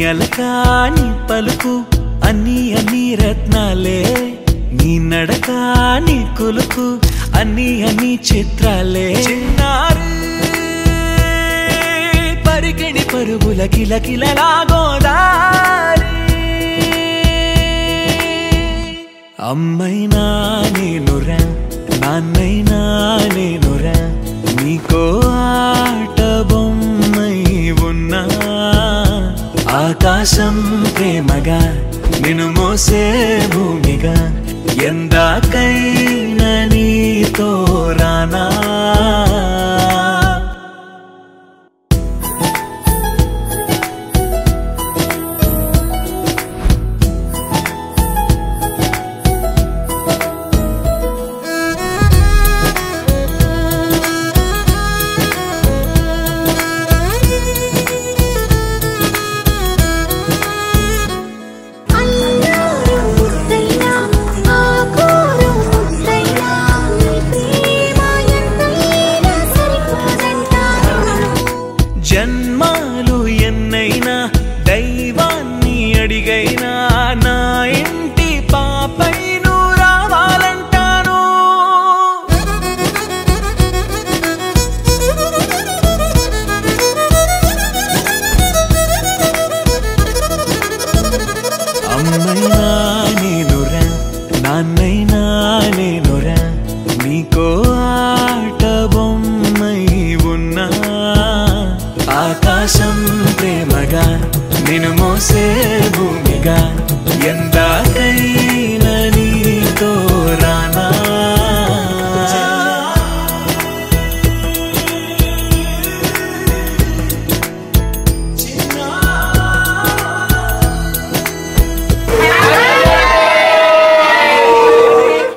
అలకాని పలుకు అన్ని అన్ని రత్నాలే నీ నడక నీ కులుకు అన్ని అన్ని చిత్రాలే చిన్నారు పరికిణి పరుగుల కిలకిలలా గోదారి అమ్మైనా నేనురా నాన్నైనా నేనురా నీకో ఆట బొమ్మై ఉన్నా ఆకాశం ప్రేమగా నిన్ను మోసే భూమిగా ఎందాకైనా నీతో రానా జన్మాలు ఎన్నైనా దైవాన్ని అడిగైనా నా ఇంటి పాపై నువ్వు రావాలంటాను అమ్మైనా నేనురా నాన్నైనా నేనురా నీకో ఆట బొమ్మై ఉన్నా ఆకాశం ప్రేమగా నిన్ను మోసే భూమిగా